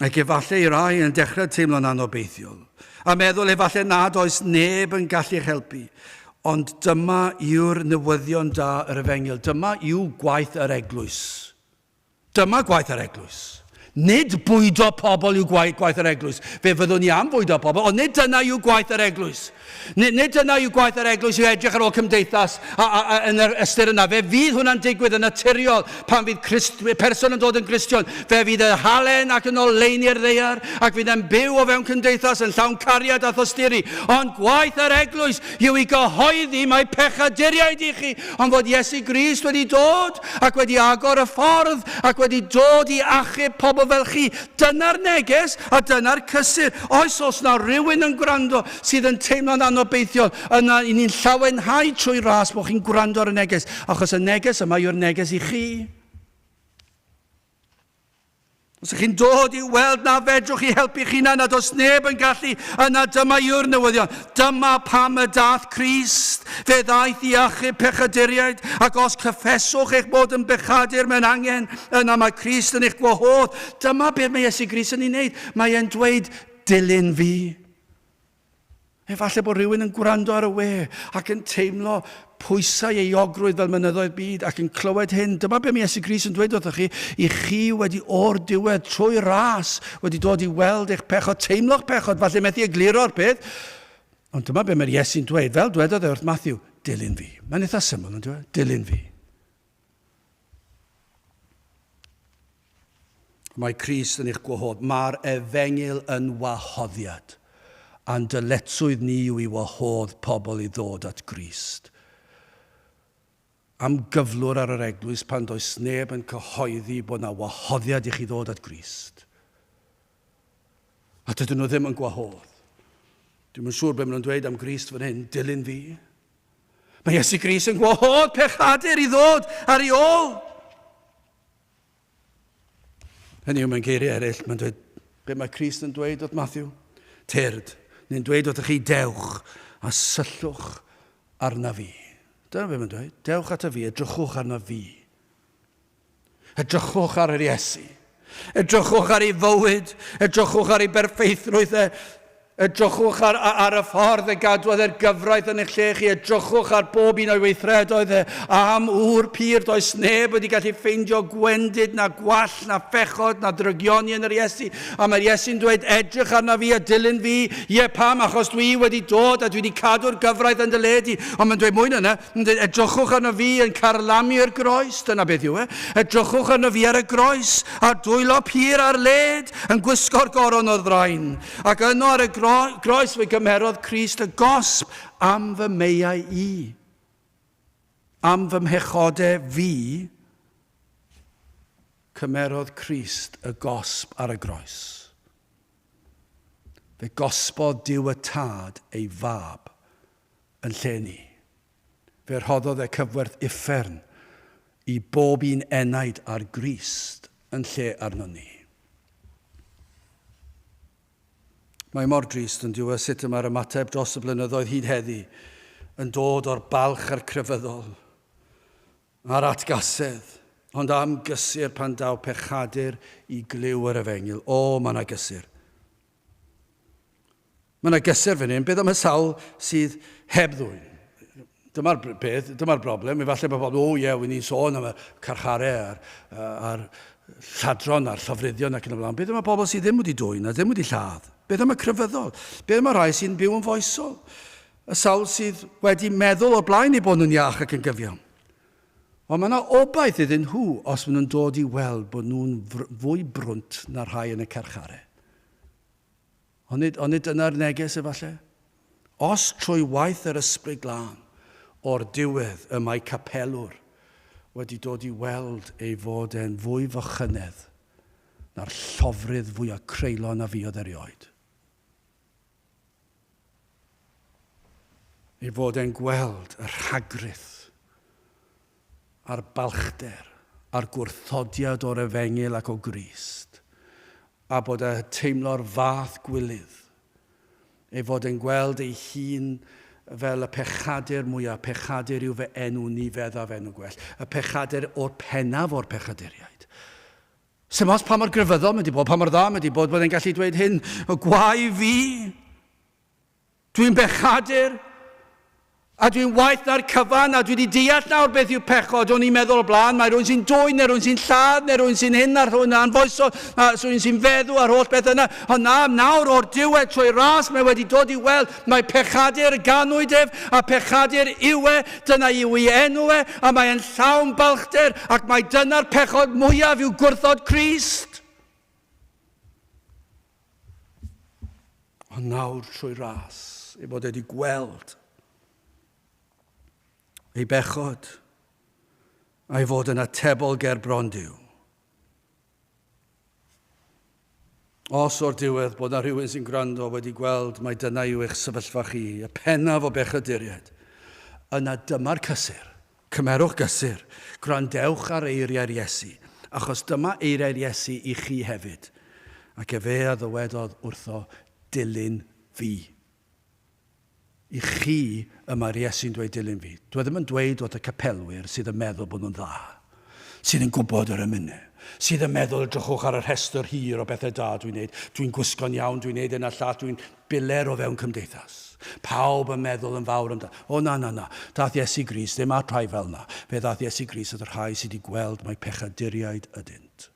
Ac efallai i rai yn dechrau teimlo'n anobeithiol. A meddwl efallai nad oes neb yn gallu eich helpu. Ond dyma yw'r newyddion da yr Efengyl. Dyma yw gwaith yr eglwys. Dyma gwaith yr eglwys. Nid bwydo pobl yw gwaith yr eglwys. Fe fyddwn ni am bwydo pobl, ond nid dyna yw gwaith yr eglwys. Nid dyna yw gwaith yr eglwys yw edrych ar ôl cymdeithas yn yr ystyr yna. Fe fydd hwnna'n digwydd yn naturiol pan fydd person yn dod yn Gristion. Fe fydd y halen ac yn oleini'r ddeiar ac fydd yn byw o fewn cymdeithas yn llawn cariad a thosturi. Ond gwaith yr eglwys yw i gyhoeddi mae pechaduriaid i chi. Ond fod Iesu Grist wedi dod ac wedi agor y ffordd ac wedi dod i achub pobl fel chi. Dyna'r neges a dyna'r cysur. Oes na rhywun yn gwrando sydd yn teimlo'n anobeithiol, yna i ni'n llawenhau trwy ras bod chi'n gwrando ar y neges, achos y neges yma yw'r neges i chi. Os ydych chi'n dod i weld na fedrwch chi helpu chi nad oes neb yn gallu, yna dyma yw'r newyddion. Dyma pam y dath Crist, fe ddaeth i achub pechaduriaid, ac os cyffeswch eich bod yn bechadur mewn angen, yna mae Crist yn eich gwahodd. Dyma beth mae Iesu Grist yn ei wneud. Mae e'n dweud, dilyn fi. Efallai bod rhywun yn gwrando ar y we ac yn teimlo pwysau euogrwydd fel mynyddoedd byd ac yn clywed hyn. Dyma be mae Iesu Grist yn dweud wrthoch chi. I chi wedi o'r diwedd trwy ras wedi dod i weld eich pechod, teimlo'ch pechod, falle methu egluro'r peth. Ond dyma be mae'r Iesu'n dweud, fel dwedodd wrth Matthew, dilyn fi. Mae'n eitha syml yn dweud, dilyn fi. Mae Crist yn eich gwahodd. Mae'r Efengyl yn wahoddiad. A'n dyletswydd ni yw i wahodd pobl i ddod at Grist. Am gyflwr ar yr eglwys pan does neb yn cyhoeddi bod yna wahoddiad i chi ddod at Grist. A dydyn nhw ddim yn gwahodd. Dwi'n yn siŵr beth maen nhw'n dweud am Grist fan hyn, dilyn fi. Mae Iesu Grist yn gwahodd pechadur i ddod ar ei ôl. Hynny yw mewn geiriau eraill, mae'n dweud, be mae Crist yn dweud wrth Matthew? Tyrd. Ni'n dweud wrthych chi dewch a syllwch arna fi. Dyna beth mae'n dweud. Dewch at y fi, edrychwch arna fi. Edrychwch ar yr Iesu. Edrychwch ar ei fywyd. Edrychwch ar ei berffeithrwydd. Edrychwch ar y ffordd y gadwodd e'r gyfraith yn eich lle chi. Edrychwch ar bob un o'i weithredoedd am wr pyr. Does neb wedi gallu ffeindio gwendid na gwall na phechod na drygioni yn yr Iesu. A mae'r Iesu'n dweud edrych arna fi a dilyn fi. Ie pam achos dwi wedi dod a dwi wedi cadw'r gyfraith yn dyledi. Ond mae'n dweud mwy yna. Edrychwch arna fi yn carlamu'r groes. Dyna beth yw e. Edrychwch arna fi ar y groes. A dwylo pyr ar led yn gwisgo'r goron o ddrain. Ac yno ar y groes fe gymerodd Crist y gosb am fy meiau i. Am fy mhechodau fi, cymerodd Crist y gosb ar y groes. Fe gosbodd Duw y Tad ei fab yn lle ni. Fe rhoddodd e cyfwerth uffern i bob un enaid ar Grist yn lle arno ni. Mae mor drist yn diwedd sut yma'r ymateb dros y blynyddoedd hyd heddi yn dod o'r balch a'r crefyddol, a'r atgasedd, ond am gysur pan daw pechadur i glyw yr Efengyl. O, mae yna gysur. Mae yna gysur fan hyn, beth am y sawl sydd heb ddwyn. Dyma'r peth, dyma'r broblem. Efallai bod pobl, wy'n ni'n sôn am y carcharau a'r lladron a'r llofruddion ac yn y blaen. Beth am y bobl sydd ddim wedi dwyn a ddim wedi lladd? Beth am y crefyddol? Beth am y rai sy'n byw yn foesol? Y sawl sydd wedi meddwl o blaen i bod nhw'n iach ac yn gyfiawn. Ond mae yna obaith iddyn nhw os maen nhw'n dod i weld bod nhw'n fwy brwnt na'r rhai yn y carcharau. Ond nid yna'r neges efallai? Os trwy waith yr ysbryd glân o'r diwedd y mae capelwr wedi dod i weld ei fod e'n fwy fychynedd na'r llofrydd fwyaf creulon a fi oedd erioed. I fod e'n gweld y rhagryth a'r balchder, a'r gwrthodiad o'r efengil ac o Grist, a bod e teimlo'r fath gwylydd, ei fod e'n gweld ei hun fel y pechadur mwyaf, pechadur yw fy enw ni feddaf enw gwell, y pechadur o'r pennaf o'r pechaduriaid. Sym os pa mor grefyddol mae wedi bod, pa mor dda mae wedi bod, bod e'n gallu dweud hyn, o gwau fi, dwi'n bechadur, a dwi'n waith na'r cyfan, a dwi wedi deall nawr beth yw pechod. O'n i'n meddwl o blaen, mae rhywun sy'n dwyn, neu rhywun sy'n lladd, neu rhywun sy'n hyn ar hwn, a'n foeso, rhywun sy'n feddw ar holl beth yna. Ond nawr o'r diwedd trwy ras, mae wedi dod i weld, mae pechadur ganwyd ef, a pechadur yw e, dyna yw ei enw e, a mae'n llawn balchder, ac mae dyna'r pechod mwyaf yw gwrthod Crist. Ond nawr trwy ras, ei bod wedi gweld ei bechod, a'i fod yn atebol ger bron Duw. Os o'r diwedd bod yna rhywun sy'n gwrando wedi gweld mai dyna yw eich sefyllfa chi, y pennaf o bechaduriaid, yna dyma'r cysur, cymerwch gysur, gwrandewch ar eiriau'r Iesu, achos dyma eiriau'r Iesu i chi hefyd, ac fe a ddywedodd wrtho dilyn fi. I chi yma'r Iesu'n dweud dilyn fi. Dwi ddim yn dweud oedd y capelwyr sydd yn meddwl bod nhw'n dda, sydd yn gwybod yr emynau, sydd yn meddwl drychwch ar y rhestr hir o bethau da dwi'n neud, dwi'n gwisgo'n iawn, dwi'n neud yna llath, dwi'n biler o fewn cymdeithas. Pawb yn meddwl yn fawr amdano. O na, dath Iesu Grist, ddim ar rhai fel na. Fe dath Iesu Grist oedd yr rhai sydd wedi gweld mae pechaduriaid ydynt.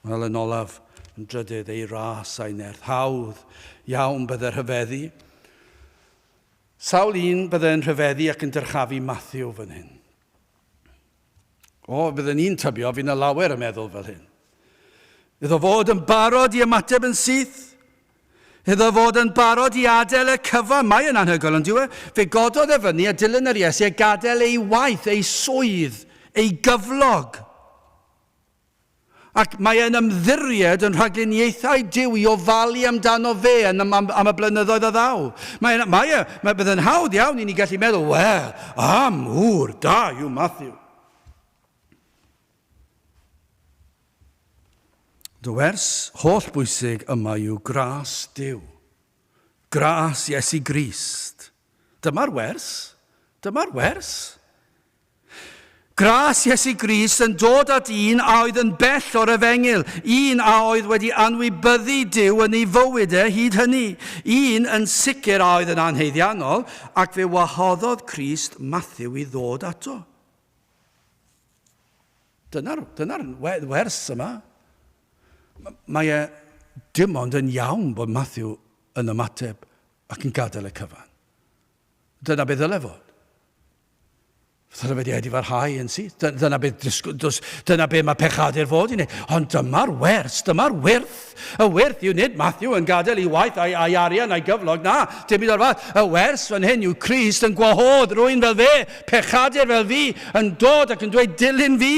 Wel yn olaf, yn drydydd ei ras a'i nerth, hawdd iawn byddai'r rhyfeddu. Sawl un byddai'n rhyfeddu ac yn dyrchafu Matthew fan hyn. O, byddai'n un tybio, fi'n y lawer yn meddwl fel hyn. Iddo fod yn barod i ymateb yn syth. Iddo fod yn barod i adael y cyfan. Mae yn anhygoel, ond diwe, fe gododd e fyny a dilyn yr Iesu a gadael ei waith, ei swydd, ei gyflog. Ac mae e'n ymddiried yn rhagluniaethau Duw i ofalu amdano fe am y blynyddoedd a ddaw. Mae byddai'n hawdd iawn i ni gallu meddwl, wel, wr, da yw Matthew. Dy wers holl bwysig yma yw gras Duw. Gras Iesu Grist. Dyma'r wers. Gras Iesu Grist yn dod at un a oedd yn bell o'r efengil, un a oedd wedi anwybyddu Duw yn ei fywyd hyd hynny, un yn sicr a oedd yn anheiddiannol, ac fe wahoddodd Crist Matthew i ddod ato. Dyna'r wers yma. Mae e dim ond yn iawn bod Matthew yn ymateb ac yn gadael y cyfan. Dyna beth ddyle fod. Dyna beth wedi farhau yn syth. Dyna beth mae pechadur fod i wneud. Ond dyma'r wers, dyma'r wirth. Y wirth yw nid Matthew yn gadael ei waith a'i arian a'i gyflog. Na, dim byd o'r fath. Y wers fan hyn yw Crist yn gwahodd rwy'n fel fe, pechadur fel fi, yn dod ac yn dweud dilyn fi.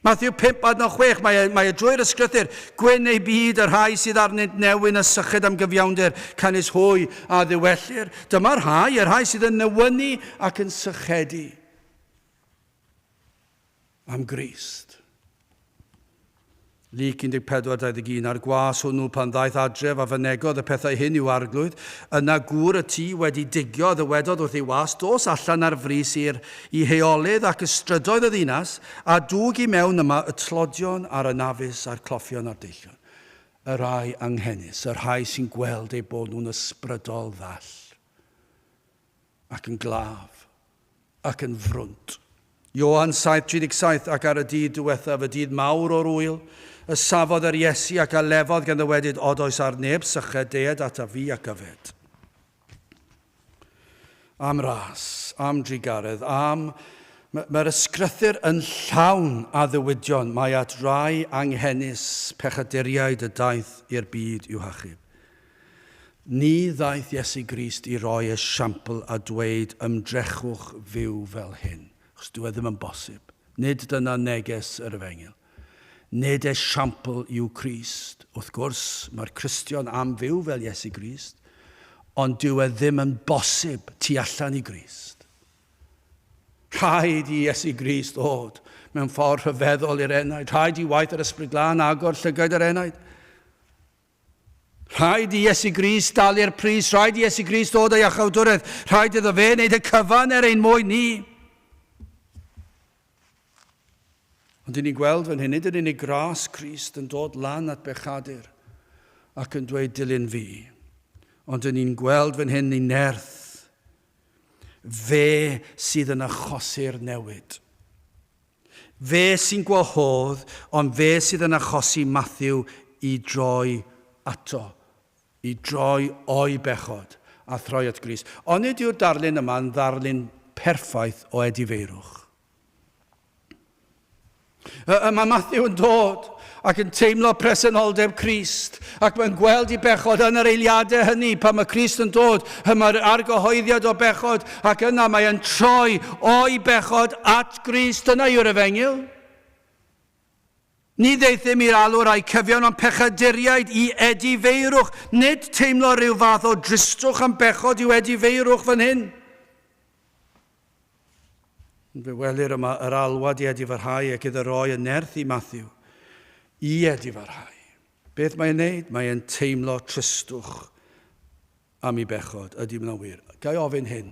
Matthew 5:6, mae drwy'r ysgrythyr, gwyn ei byd yr rhai sydd arnynt newyn y sychyd am gyfiawnder, canis hwy a ddiwellir. Dyma'r rhai, yr rhai sydd yn newynu ac yn sychedu am Grist. Lyc 14:21, ar gwas hwnnw pan ddaeth adref a fynegodd y pethau hyn i'w arglwydd, yna gŵr y tŷ wedi digio ddywedodd wrth ei was, dos allan ar frys i heolydd ac ystrydoedd y ddinas, a dwg i mewn yma y tlodion a'r anafus a'r cloffion a'r deillion. Y rai anghenus, y rhai sy'n gweld eu bod nhw'n ysbrydol ddall, ac yn glaf, ac yn frwnt. Ioan 7:37, ac ar y dydd diwethaf, y dydd mawr o'r wyl, y safodd yr Iesu ac a lefodd gan ddywedyd oes ar neb syched deed ata fi ac yfed. Am ras, am drigaredd, mae'r ysgrythyr yn llawn a ddiwydion, mae at rai anghenus pechaduriaid y daeth i'r byd i'w hachub. Ni ddaeth Iesu Grist i roi esiampl a dweud ymdrechwch fyw fel hyn. Chos dwi ddim yn bosib. Nid dyna neges yr efengil. nid esiampl yw Crist. Wrth gwrs, mae'r Cristion am fyw fel Iesu Grist, ond dyw e ddim yn bosib tu allan i Grist. Rhaid i Iesu Grist ddod mewn ffordd rhyfeddol i'r enaid. Rhaid i waith yr Ysbryd Glân agor llygaid yr enaid. Rhaid i Iesu Grist dalu'r pris. Rhaid i Iesu Grist ddod â iachawdwraeth. Rhaid iddo fe wneud y cyfan ein mwyn ni. Ond ni'n gweld fan hyn, nid yn unig gras Crist yn dod lan at bechadur ac yn dweud dilyn fi. Ond ni'n gweld fan hyn ni'n nerth. Fe sydd yn achosi'r newid. Fe sy'n gwahodd, ond fe sydd yn achosi Matthew i droi ato, i droi o'i bechod a throi at Grist. Ond nid yw'r darlun yma'n ddarlun perffaith o edifeirwch. Mae Matthew yn dod ac yn teimlo presenoldeb Crist ac mae'n gweld i bechod yn yr eiliadau hynny pan mae Crist yn dod, mae'r argyhoeddiad o bechod ac yna mae'n troi o'i bechod at Grist. Yna yw'r efengyl. Ni ddeithim i'r alwr a'i cyfiawn o'n pechaduriaid i edifeirwch, nid teimlo rhyw fath o dristwch am bechod yw edifeirwch fan hyn. Fe welir yma yr alwad i edifarhau ac iddo roi y nerth i Matthew i edifarhau. Beth mae'n neud? Mae'n teimlo tristwch am ei bechod. Ydy hynna'n wir? Gai ofyn hyn,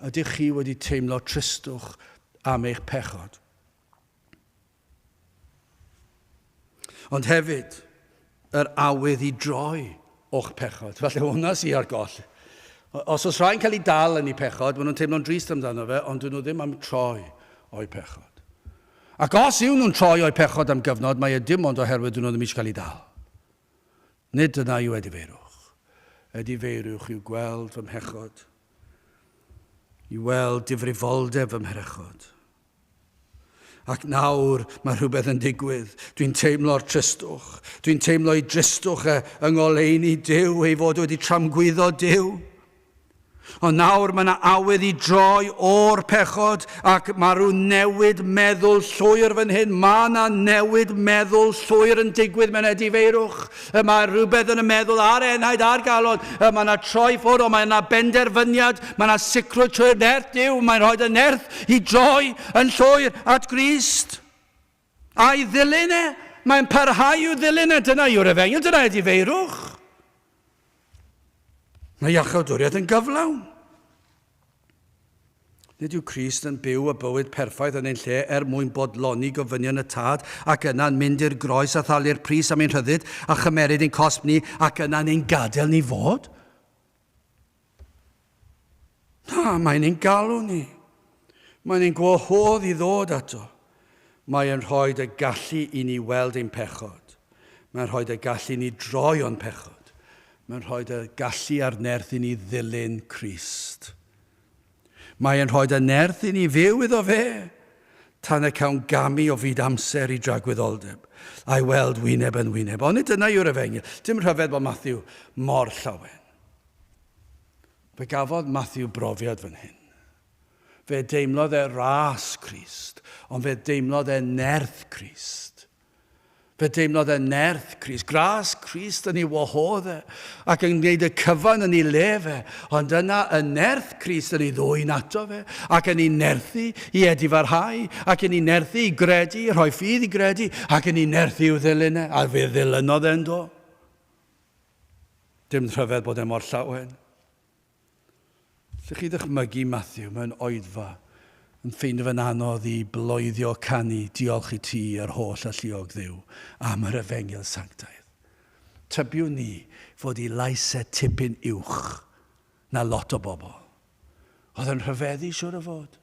ydych chi wedi teimlo tristwch am eich pechod? Ond hefyd, yr awydd i droi o'ch pechod. Falle hwnna sy'n ar goll. Os oes rhaid cael ei dal yn ei pechod, maen nhw'n teimlo'n drist amdano fe, ond dyn nhw ddim am troi o'i pechod. Ac os yw nhw'n troi o'i pechod am gyfnod, mae e dim ond oherwydd dyn nhw ddim eisiau cael ei dal. Nid yna yw edifeirwch. Edifeirwch yw gweld fy mhechod, i weld difrifoldeb fy mhechod. Ac nawr mae rhywbeth yn digwydd. Dwi'n teimlo'r tristwch. Dwi'n teimlo i dristwch yng ngoleuni Duw, ei fod wedi tramgwyddo Duw. Ond nawr mae yna awydd i droi o'r pechod ac mae rhyw newid meddwl llwyr fan hyn. Mae yna newid meddwl llwyr yn digwydd mewn edifeirwch. Mae rhywbeth yn y meddwl ar enaid a'r galon. Mae yna troi ffwrdd, mae yna benderfyniad, mae yna sicrwydd trwy'r nerth Duw. Mae'n rhoi y nerth i droi yn llwyr at Grist. A'i ddilyn e, mae'n parhau i'w ddilyn e. Dyna yw'r efengyl, dyna edifeirwch. Mae iachawdwriaeth yn gyflawn. Nid yw Crist yn byw y bywyd perffaith yn ein lle mwyn bodloni gofynion y tad ac yna'n mynd i'r groes a thalu'r pris am ein rhyddid a chymeryd ein cosb ni ac yna'n ein gadael ni fod? Na, mae'n ein galw ni. Mae'n ein gwahodd i ddod ato. Mae'n rhoi y gallu i ni weld ein pechod. Mae'n rhoi y gallu i ni droi o'n pechod. Mae'n rhoi y gallu a'r nerth i ni ddilyn Crist. Mae'n rhoi y nerth i ni fyw iddo fe, tan y cawn gamu o fyd amser i dragwyddoldeb, a'i weld wyneb yn wyneb. Ond dyna yw'r efengyl. Dim rhyfedd bod Matthew mor llawen. Fe gafodd Matthew brofiad fan hyn. Fe deimlodd e ras Crist, ond fe deimlodd e nerth Crist. Fe deimlodd e nerth Crist, gras Crist yn ei wahodd e, ac yn gwneud y cyfan yn ei lefe, ond yna y nerth Crist yn ei ddwy'n ato fe, ac yn ei nerthu i edifarhau, ac yn ei nerthu i gredu, rhoi ffydd i gredu, ac yn ei nerthu i'w ddilyn e, a fe ddilynodd e'n do. Dim rhyfedd bod e mor llawen. Lle chi ddychmygu Matthew mewn oedfa, yn ffeindio fe'n anodd i bloeddio canu diolch i ti ar holl alluog Dduw am yr efengyl sanctaidd. Tybiw ni fod i laisau tipyn uwch na lot o bobl. Oedd yn rhyfeddu siwr o fod.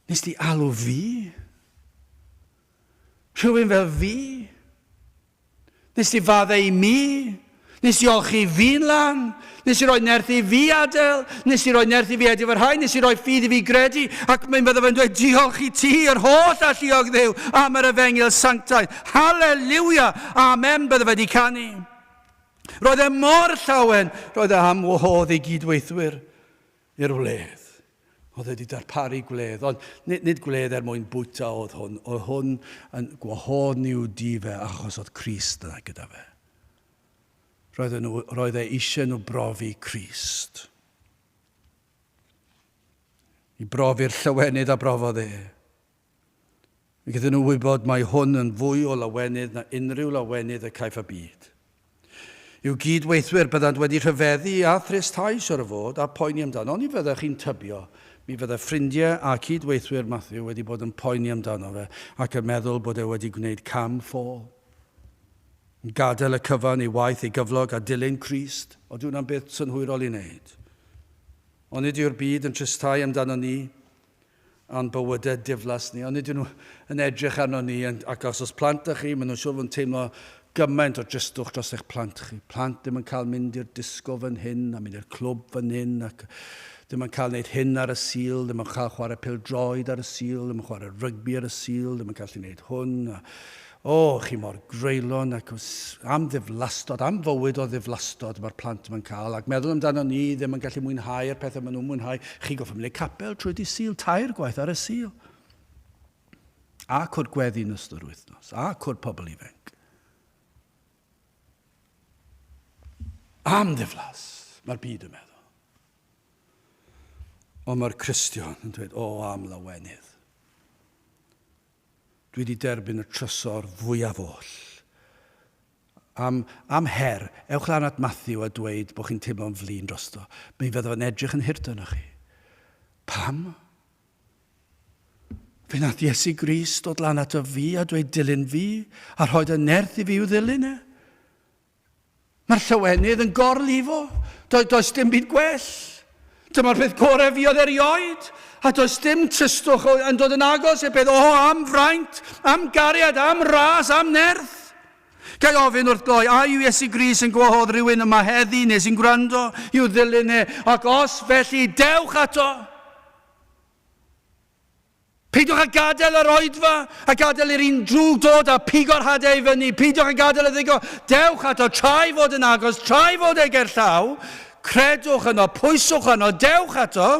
Nes di alw fi? Rhywun fel fi? Nes di faddau i mi? Nes i olchi fi'n lan? Nes i roi nerth i fi adael? Nes i roi nerth i fi edifarhau? Nes i roi ffydd i fi gredu? Ac mae'n bydde fe'n dweud, diolch i ti yr holl alluog Dduw am yr efengyl sanctaidd. Halleluia! Amen, bydde fe di canu. Roedd e mor llawen, roedd e am wahodd ei gydweithwyr i'r wledd. Oedd wedi darparu gwledd, ond nid gwledd mwyn bwyta oedd hwn yn gwahodd niw di fe achos oedd Crist yna gyda fe. Roedd e eisiau nhw brofi Crist. I brofi'r llawenydd a brofodd e. Mi gyda nhw wybod mae hwn yn fwy o lawenydd na unrhyw lawenydd y caiff y byd. Yw gydweithwyr byddant wedi rhyfeddu a threstais ar y fod a poeni amdano. Ond i fyddech chi'n tybio, mi fydde ffrindiau a cydweithwyr Matthew wedi bod yn poeni amdano fe ac yn meddwl bod e wedi gwneud cam ffôl. Yn gadael y cyfan i waith ei gyflog a dilyn Crist, o dwi'n am beth synhwyrol i wneud. Ond nid yw'r byd yn tristau amdano ni a'n bywydau diflas ni, ond nid yw'n nhw yn edrych arno ni, ac os plant ych chi, maen nhw'n siŵr fod yn teimlo gymaint o dristwch dros eich plant chi. Plant ddim yn cael mynd i'r disgo fan hyn, a mynd i'r clwb fan hyn, ac ddim yn cael gwneud hyn ar y sil, ddim yn cael chwarae pêl-droed ar y sil, ddim yn chwarae rygbi ar y sil, ddim yn cael gwneud hwn. Chi mor greulon, ac am ddiflastod, am fywyd o ddiflastod mae'r plant yma'n cael, ac meddwl amdano ni ddim yn gallu mwynhau'r pethau maen nhw'n mwynhau. Chi goffo mynd i'r capel trwy di sil, 2 gwaith ar y sil. A cwrdd gweddi yn ystod yr wythnos, a cwrdd pobl ifanc. Am ddiflas, mae'r byd yn meddwl. Ond mae'r Cristion yn dweud, am lawenydd. Dwi wedi derbyn y trysor fwyaf oll. Am her, ewch lan at Matthew a dweud bod chi'n teimlo'n flin drosto. Mi fydda fo'n edrych yn hirt yna chi. Pam? Fe nath Iesu Grist dod lan at o fi a dweud dilyn fi, a rhoi y nerth i fi i'w ddilyn e. Mae'r llawenydd yn gorlifo. Does dim byd gwell. Dyma'r peth gorau fi oedd erioed. A does dim tristwch yn dod yn agos e beth am fraint, am gariad, am ras, am nerth. Gai ofyn wrth gloi, a yw Iesu Grist yn gwahodd rhywun yma heddi neu sy'n gwrando i'w ddilyn e, ac os felly dewch ato. Peidiwch a gadael yr oedfa, a gadael yr un drwg dod a pigo'r hadau i fyny. Peidiwch a gadael y ddigo. Dewch ato, trai fod yn agos, trai fod e ger llaw. Credwch yno, pwyswch yno, dewch ato.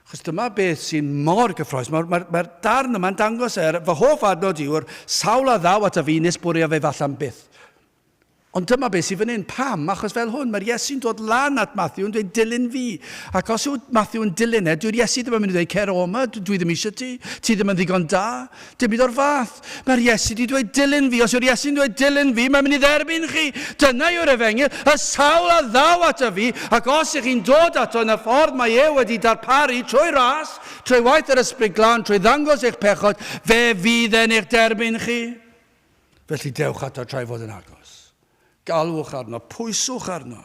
Achos dyma beth sy'n mor gyffroes. Mae'r darn yma'n dangos fy hoff adnod yw'r sawl a ddaw at y fi nes bwrio fe fallan byth. Ond dyma beth sy'n fan hyn, pam? Achos fel hwn, mae'r Iesu'n dod lan at Matthew yn dweud dilyn fi. Ac os yw Matthew yn dilyn e, dyw'r Iesu ddim yn mynd i dweud cer oma, dwi ddim eisiau ti ddim yn ddigon da, dim byd o'r fath. Mae'r Iesu wedi dweud dilyn fi, os yw'r Iesu'n dweud dilyn fi, mae'n mynd i dderbyn chi. Dyna yw'r efengyl, y sawl a ddaw at y fi, ac os ych chi'n dod ato yn y ffordd mae e wedi darparu trwy ras, trwy waith yr ysbryd glân, trwy ddangos eich pechod, fe fydd e'n eich derbyn chi. Felly dewch ato trwy fod yn agos. Galwch arno, pwyswch arno.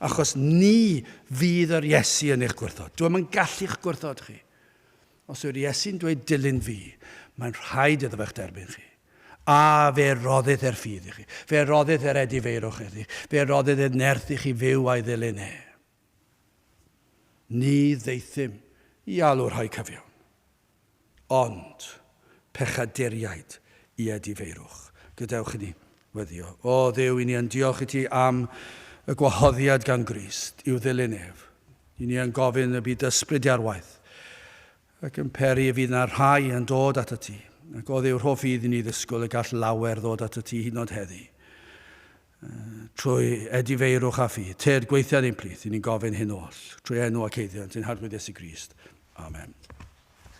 Achos ni fydd yr Iesu yn eich gwrthod. Dwi'n yn gallu'ch gwrthod chi. Os yw'r Iesu'n dweud dilyn fi, mae'n rhaid iddo fe'ch derbyn chi. A fe roddydd ffydd i chi. Fe roddydd edifeirwch i chi. Fe roddydd nerth i chi fyw a'i ddilyn e. Ni ddeithim i alw'r rhai cyfiawn. Ond pechaduriaid i edifeirwch. Gadewch i ni. Weddio. Dduw, i ni yn diolch i ti am y gwahoddiad gan Grist i'w ddilyn ef. I ni yn gofyn y byd ysbryd arwaith ac yn peri y fydd yna rhai yn dod at y ti. Ac o Dduw, rhoff fydd i ni ddisgwyl y gall lawer ddod at y ti hyd yn oed heddi. Trwy edifeirwch a fi, teir gweithiad ein plith, i ni'n gofyn hyn oll. Trwy enw ac eiddiant, yn harfwyd Iesu Grist. Amen.